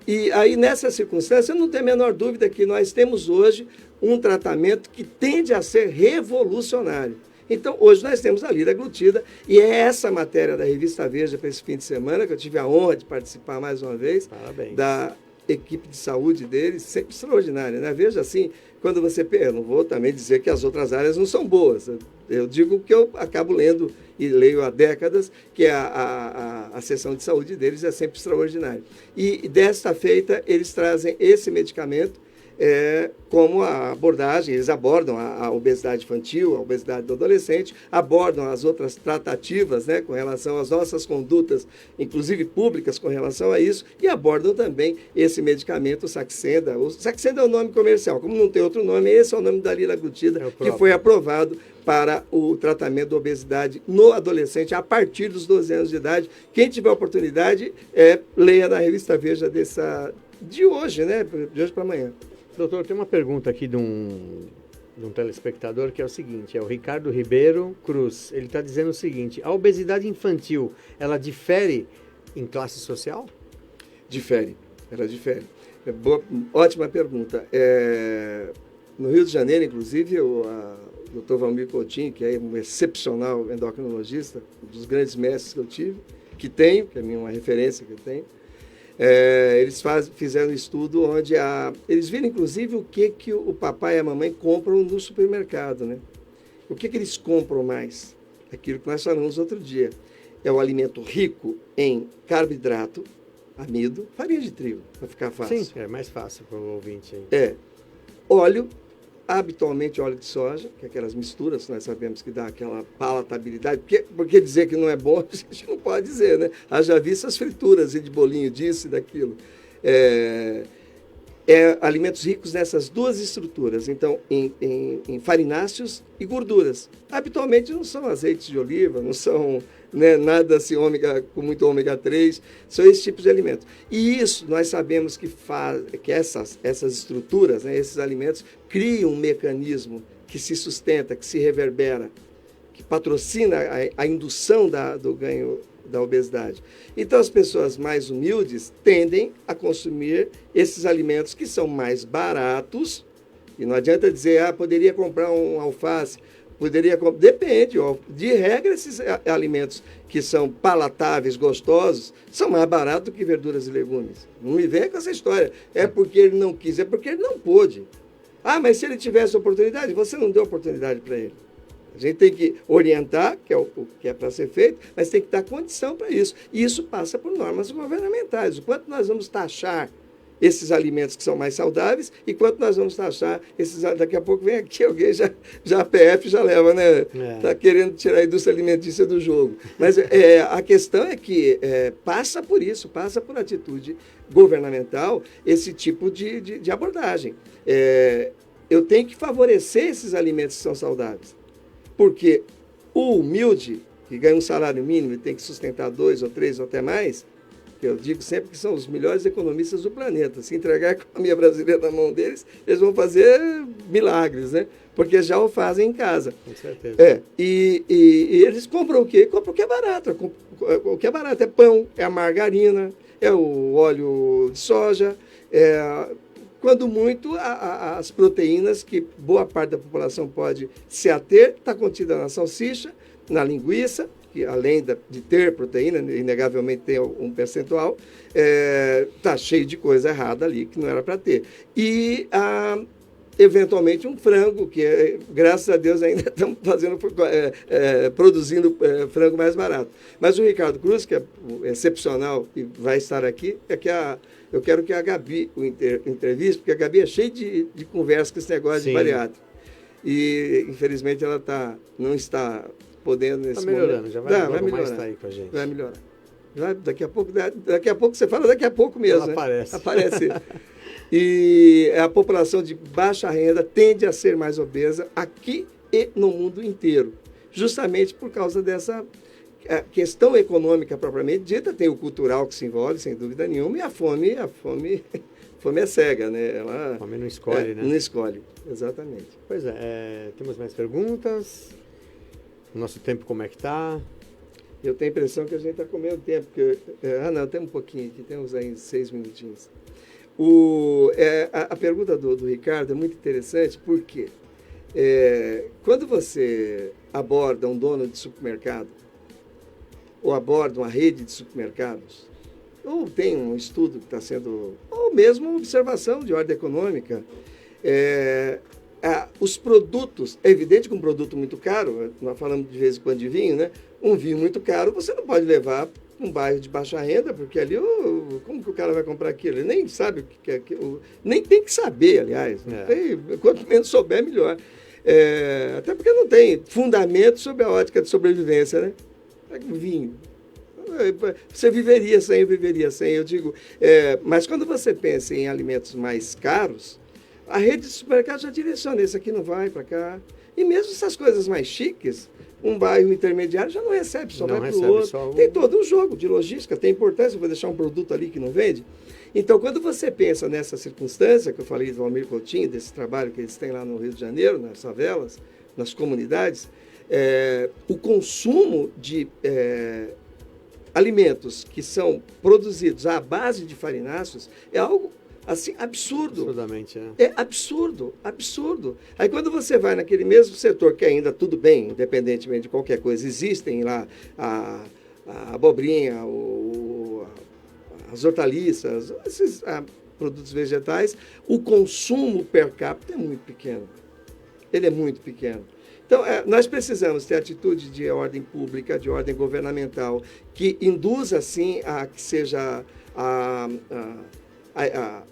e aí, nessa circunstância, eu não tenho a menor dúvida que nós temos hoje um tratamento que tende a ser revolucionário. Então, hoje nós temos a liraglutida, e é essa matéria da Revista Veja para esse fim de semana, que eu tive a honra de participar mais uma vez. Parabéns. Da equipe de saúde deles, sempre extraordinária, né? Veja assim, quando você... Eu não vou também dizer que as outras áreas não são boas. Eu digo que eu acabo lendo e leio há décadas, que a seção de saúde deles é sempre extraordinária. E desta feita, eles trazem esse medicamento como a abordagem, eles abordam a obesidade infantil, a obesidade do adolescente, abordam as outras tratativas, né, com relação às nossas condutas, inclusive públicas, com relação a isso, e abordam também esse medicamento, o Saxenda. O Saxenda é o nome comercial, como não tem outro nome, esse é o nome da liraglutida, que foi aprovado para o tratamento da obesidade no adolescente a partir dos 12 anos de idade. Quem tiver oportunidade, leia na Revista Veja de hoje, né, de hoje para amanhã. Doutor, tem uma pergunta aqui de um telespectador que é o seguinte, é o Ricardo Ribeiro Cruz. Ele está dizendo o seguinte, a obesidade infantil, ela difere em classe social? Difere, ela difere. Ótima pergunta. No Rio de Janeiro, inclusive, o Dr. Valmir Coutinho, que é um excepcional endocrinologista, um dos grandes mestres que eu tenho, que é uma referência que eu tenho, eles fizeram um estudo onde eles viram, inclusive, o que o papai e a mamãe compram no supermercado, né? O que eles compram mais? Aquilo que nós falamos outro dia. É o alimento rico em carboidrato, amido, farinha de trigo, para ficar fácil. Sim, é mais fácil para o ouvinte aí. Óleo, habitualmente óleo de soja, que é aquelas misturas que nós sabemos que dá aquela palatabilidade. Porque dizer que não é bom, a gente não pode dizer, né? Haja visto as frituras e de bolinho disso e daquilo. Alimentos ricos nessas duas estruturas, então, em farináceos e gorduras. Habitualmente não são azeites de oliva, não são, né, nada assim, com muito ômega 3, são esse tipo de alimento. E isso nós sabemos que essas estruturas, né, esses alimentos, criam um mecanismo que se sustenta, que se reverbera, que patrocina a indução do ganho da obesidade. Então, as pessoas mais humildes tendem a consumir esses alimentos que são mais baratos, e não adianta dizer, poderia comprar um alface, depende, de regra, esses alimentos que são palatáveis, gostosos, são mais baratos do que verduras e legumes. Não me venha com essa história, é porque ele não quis, é porque ele não pôde. Mas se ele tivesse oportunidade, você não deu oportunidade para ele. A gente tem que orientar, que é o que é para ser feito, mas tem que dar condição para isso. E isso passa por normas governamentais. O quanto nós vamos taxar esses alimentos que são mais saudáveis e quanto nós vamos taxar esses... Daqui a pouco vem aqui alguém, já a PF já leva, né? Está querendo tirar a indústria alimentícia do jogo. Mas a questão é que passa por isso, passa por atitude governamental esse tipo de abordagem. Eu tenho que favorecer esses alimentos que são saudáveis. Porque o humilde, que ganha um salário mínimo e tem que sustentar 2 ou 3 ou até mais, que eu digo sempre que são os melhores economistas do planeta. Se entregar a economia brasileira na mão deles, eles vão fazer milagres, né? Porque já o fazem em casa. Com certeza. E eles compram o quê? Compram o que é barato. O que é barato é pão, é a margarina, é o óleo de soja, quando muito, as proteínas que boa parte da população pode se ater, está contida na salsicha, na linguiça, que além de ter proteína, inegavelmente tem um percentual, está cheio de coisa errada ali que não era para ter. E, eventualmente, um frango, que graças a Deus ainda estamos produzindo frango mais barato. Mas o Ricardo Cruz, que é excepcional e vai estar aqui, eu quero que a Gabi o entreviste, porque a Gabi é cheia de conversa com esse negócio de bariátrica. E, infelizmente, ela não está podendo nesse momento. Está melhorando, já vai melhorar. Mais tá aí com a gente. Vai melhorar. Daqui a pouco você fala, daqui a pouco mesmo. Ela aparece. Aparece. E a população de baixa renda tende a ser mais obesa aqui e no mundo inteiro. Justamente por causa dessa questão econômica propriamente dita, tem o cultural que se envolve, sem dúvida nenhuma, e a fome é cega, né? A fome não escolhe, né? Não escolhe, exatamente. Pois temos mais perguntas? Nosso tempo como é que está? Eu tenho a impressão que a gente está comendo tempo. Porque, não, tem um pouquinho aqui, temos aí 6 minutinhos. A pergunta do Ricardo é muito interessante, porque quando você aborda um dono de supermercado, ou aborda uma rede de supermercados, ou tem um estudo que está sendo, ou mesmo uma observação de ordem econômica, os produtos, é evidente que um produto muito caro, nós falamos de vez em quando de vinho, né? Um vinho muito caro, você não pode levar para um bairro de baixa renda, porque ali, como que o cara vai comprar aquilo? Ele nem sabe o que é aquilo, nem tem que saber, aliás. Quanto menos souber, melhor. Até porque não tem fundamento sobre a ótica de sobrevivência, né? Vinho. Você viveria sem, eu viveria sem, eu digo. Mas quando você pensa em alimentos mais caros, a rede de supermercados já direciona, esse aqui não vai para cá. E mesmo essas coisas mais chiques, um bairro intermediário já não recebe, só vai para o outro. Tem todo um jogo de logística, tem importância, eu vou deixar um produto ali que não vende. Então, quando você pensa nessa circunstância, que eu falei do Almir Coutinho, desse trabalho que eles têm lá no Rio de Janeiro, nas favelas, nas comunidades, o consumo de alimentos que são produzidos à base de farináceos é algo assim, absurdo. Absurdamente, É absurdo, absurdo. Aí quando você vai naquele mesmo setor, que ainda tudo bem, independentemente de qualquer coisa, existem lá a abobrinha, as hortaliças, esses produtos vegetais, o consumo per capita é muito pequeno. Ele é muito pequeno. Então, nós precisamos ter atitude de ordem pública, de ordem governamental, que induza, assim, a que seja a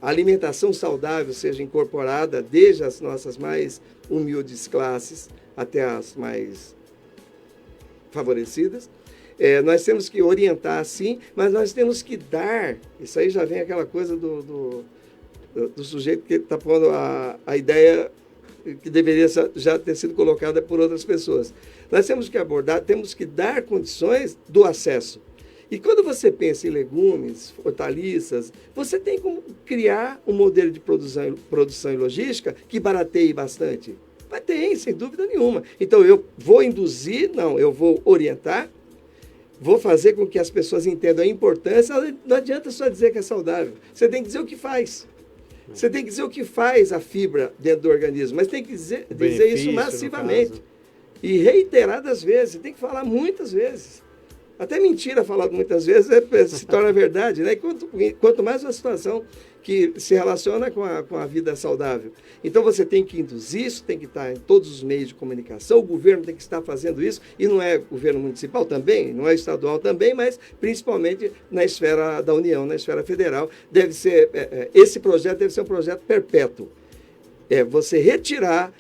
alimentação saudável seja incorporada desde as nossas mais humildes classes até as mais favorecidas. Nós temos que orientar, sim, mas nós temos que dar. Isso aí já vem aquela coisa do sujeito que está pondo a ideia que deveria já ter sido colocada por outras pessoas. Nós temos que abordar, temos que dar condições do acesso. E quando você pensa em legumes, hortaliças, você tem como criar um modelo de produção e logística que barateie bastante. Mas tem, sem dúvida nenhuma. Então, eu vou induzir, não, eu vou orientar, vou fazer com que as pessoas entendam a importância. Não adianta só dizer que é saudável. Você tem que dizer o que faz. Você tem que dizer o que faz a fibra dentro do organismo, mas tem que dizer isso massivamente. E reiteradas vezes, tem que falar muitas vezes. Até mentira falada muitas vezes se torna verdade, né? Quanto mais uma situação que se relaciona com a vida saudável. Então, você tem que induzir isso, tem que estar em todos os meios de comunicação, o governo tem que estar fazendo isso, e não é governo municipal também, não é estadual também, mas principalmente na esfera da União, na esfera federal. Deve ser, esse projeto deve ser um projeto perpétuo. Você retirar...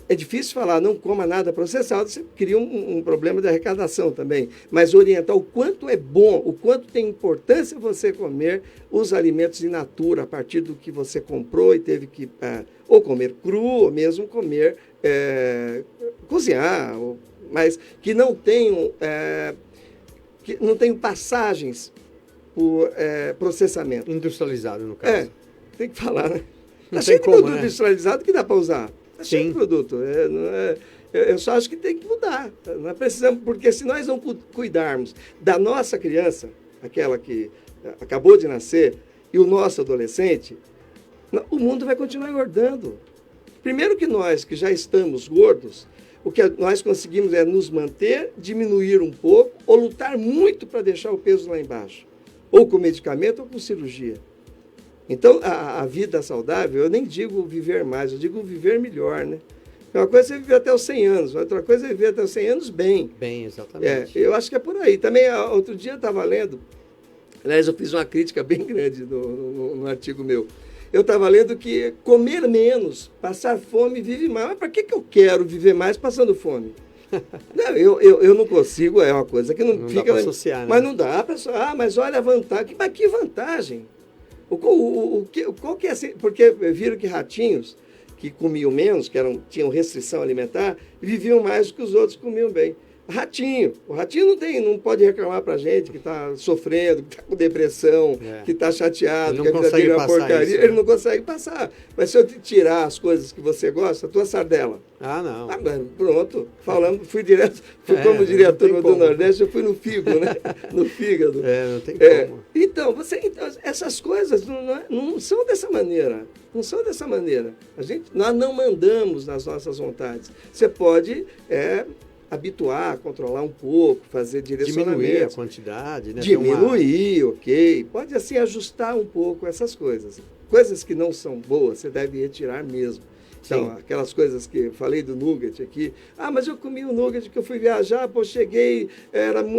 É difícil falar, não coma nada processado, você cria um problema de arrecadação também. Mas orientar o quanto é bom, o quanto tem importância você comer os alimentos in natura, a partir do que você comprou e teve que ou comer cru, ou mesmo comer, cozinhar, mas que não tenham passagens por processamento. Industrializado, no caso. Tem que falar, né? Não Está cheio de tem como, produto né? industrializado que dá para usar. Cheio de produto. Eu só acho que tem que mudar. Nós precisamos, porque se nós não cuidarmos da nossa criança, aquela que acabou de nascer, e o nosso adolescente, o mundo vai continuar engordando. Primeiro que nós, que já estamos gordos, o que nós conseguimos é nos manter, diminuir um pouco, ou lutar muito para deixar o peso lá embaixo. Ou com medicamento ou com cirurgia. Então, a vida saudável, eu nem digo viver mais, eu digo viver melhor, né? Uma coisa é você viver até os 100 anos, outra coisa é viver até os 100 anos bem. Bem, exatamente. Eu acho que é por aí. Também, outro dia eu estava lendo, aliás, eu fiz uma crítica bem grande no artigo meu. Eu estava lendo que comer menos, passar fome, vive mais. Mas para que eu quero viver mais passando fome? Não, eu não consigo, é uma coisa que não fica... Dá para associar, né? Mas não dá para... mas olha a vantagem. Mas que vantagem? Qual que é assim? Porque viram que ratinhos que comiam menos, tinham restrição alimentar, viviam mais do que os outros que comiam bem. Ratinho. O ratinho não pode reclamar pra gente que está sofrendo, que está com depressão, que está chateado, que a vida dele é uma porcaria. Isso, né? Ele não consegue passar. Mas se eu te tirar as coisas que você gosta, a tua sardela. Não. Pronto. Fui como diretor do Nordeste, eu fui no figo, né? No fígado. Não tem como. Então, essas coisas não são dessa maneira. Não são dessa maneira. Nós não mandamos nas nossas vontades. Você pode... habituar, controlar um pouco, fazer direcionamento. Diminuir a quantidade, né? Diminuir, ok. Pode, assim, ajustar um pouco essas coisas. Coisas que não são boas, você deve retirar mesmo. Então, aquelas coisas que eu falei do nugget aqui. Mas eu comi o nugget que eu fui viajar, cheguei,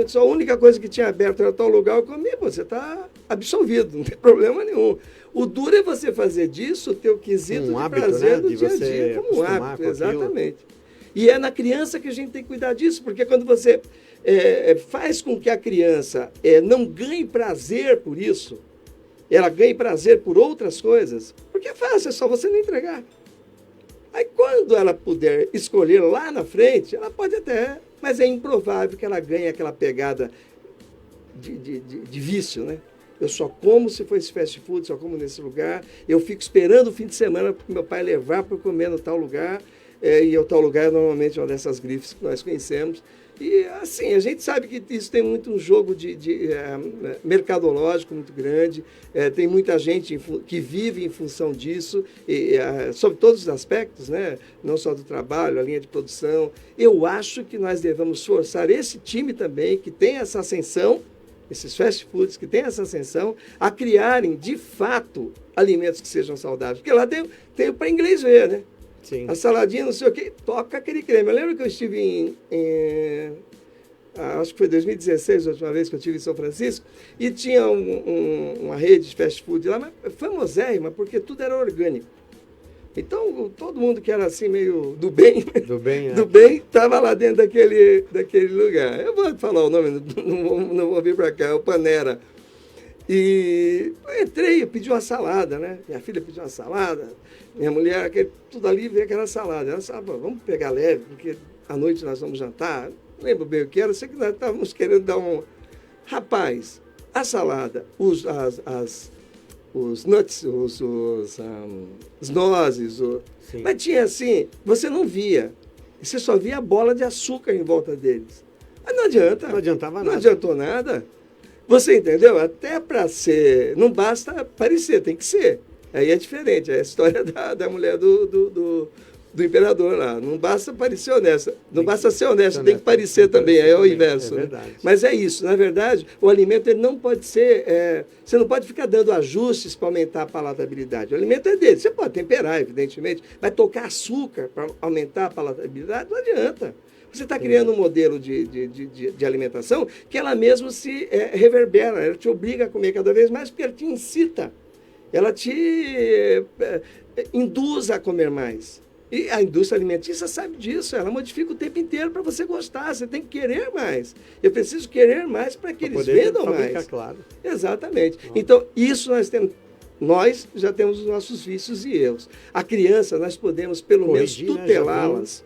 só a única coisa que tinha aberto era tal lugar, eu comi, você está absolvido, não tem problema nenhum. O duro é você fazer disso o teu quesito de hábito, prazer, né? Do de dia a dia, como um hábito, exatamente. E é na criança que a gente tem que cuidar disso, porque quando você faz com que a criança não ganhe prazer por isso, ela ganhe prazer por outras coisas, porque é fácil, é só você não entregar. Aí quando ela puder escolher lá na frente, ela pode até, mas é improvável que ela ganhe aquela pegada de vício, né? Eu só como se for esse fast food, só como nesse lugar, eu fico esperando o fim de semana para o meu pai levar para eu comer no tal lugar. E o tal lugar normalmente é uma dessas grifes que nós conhecemos. E, assim, a gente sabe que isso tem muito um jogo mercadológico muito grande, tem muita gente que vive em função disso, sobre todos os aspectos, né? Não só do trabalho, a linha de produção. Eu acho que nós devemos forçar esse time também, que tem essa ascensão, esses fast foods que têm essa ascensão, a criarem, de fato, alimentos que sejam saudáveis. Porque lá tem para inglês ver, né? Sim. A saladinha, não sei o quê, toca aquele creme. Eu lembro que eu estive acho que foi 2016, a última vez que eu estive em São Francisco, e tinha uma rede de fast food lá, mas famosérrima, porque tudo era orgânico. Então, todo mundo que era assim, meio do bem, estava lá dentro daquele lugar. Eu vou falar o nome, não vou vir para cá, é o Panera. E eu entrei, eu pedi uma salada, né? Minha filha pediu uma salada, minha mulher, tudo ali veio aquela salada. Ela falou, vamos pegar leve, porque à noite nós vamos jantar. Não lembro bem o que era, sei que nós estávamos querendo dar um... Rapaz, a salada, os nuts, as nozes, mas tinha assim, você não via, você só via a bola de açúcar em volta deles. Mas não adianta. Não adiantava nada. Não adiantou nada. Você entendeu? Até para ser, não basta parecer, tem que ser. Aí é diferente, é a história da mulher do do imperador lá. Não basta parecer honesto. Não basta ser honesto, tem que parecer também. É o inverso. É né? verdade. Mas é isso. Na verdade, o alimento ele não pode ser... você não pode ficar dando ajustes para aumentar a palatabilidade. O alimento é dele. Você pode temperar, evidentemente. Mas tocar açúcar para aumentar a palatabilidade não adianta. Você está criando um modelo de alimentação que ela mesma se reverbera. Ela te obriga a comer cada vez mais porque ela te incita. Ela te induz a comer mais. E a indústria alimentícia sabe disso, ela modifica o tempo inteiro para você gostar, você tem que querer mais. Eu preciso querer mais para que eles vendam mais. Claro. Exatamente. Então, isso nós já temos os nossos vícios e erros. A criança, nós podemos pelo menos tutelá-las,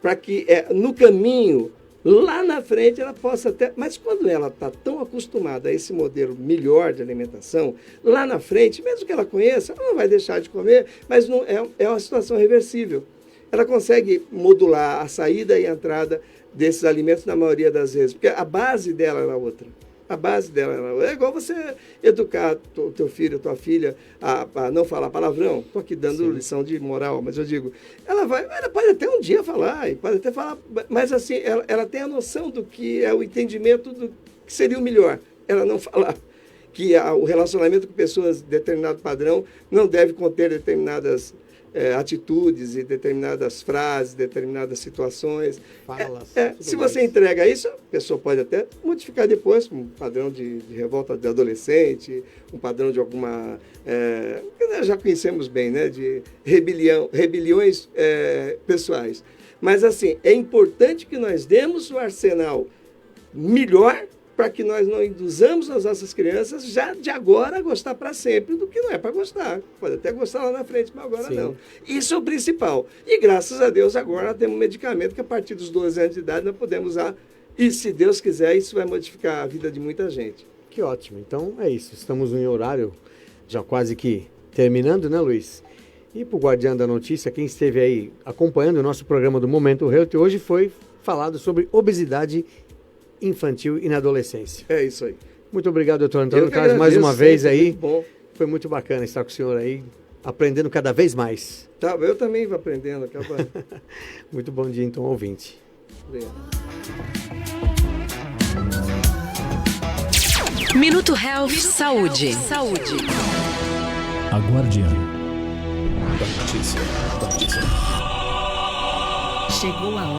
para que no caminho, lá na frente, ela possa até... Mas quando ela está tão acostumada a esse modelo melhor de alimentação, lá na frente, mesmo que ela conheça, ela não vai deixar de comer, mas não é uma situação reversível. Ela consegue modular a saída e a entrada desses alimentos na maioria das vezes, porque a base dela era outra. A base dela era outra. É igual você educar teu filho, tua filha a não falar palavrão. Estou aqui dando lição de moral, mas eu digo, ela pode até um dia falar, e pode até falar, mas assim, ela tem a noção do que é o entendimento do que seria o melhor. Ela não falar que o relacionamento com pessoas de determinado padrão não deve conter determinadas atitudes e determinadas frases, determinadas situações. Se você entrega isso, a pessoa pode até modificar depois um padrão de revolta de adolescente, um padrão de alguma... que nós já conhecemos bem, né? De rebeliões pessoais. Mas, assim, é importante que nós demos o arsenal melhor para que nós não induzamos as nossas crianças já de agora a gostar para sempre do que não é para gostar. Pode até gostar lá na frente, mas agora não. Isso é o principal. E graças a Deus agora nós temos um medicamento que a partir dos 12 anos de idade nós podemos usar e se Deus quiser isso vai modificar a vida de muita gente. Que ótimo. Então é isso. Estamos em horário já quase que terminando, né, Luiz? E para o Guardião da Notícia, quem esteve aí acompanhando o nosso programa do Momento Health, hoje foi falado sobre obesidade infantil e na adolescência. É isso aí. Muito obrigado, doutor Antônio Carlos, mais uma vez aí. Muito bom. Foi muito bacana estar com o senhor aí, aprendendo cada vez mais. Tá, eu também vou aprendendo. Muito bom dia, então, ouvinte. Obrigado. Minuto Health Saúde. A Guardiã da Notícia. Chegou a hora.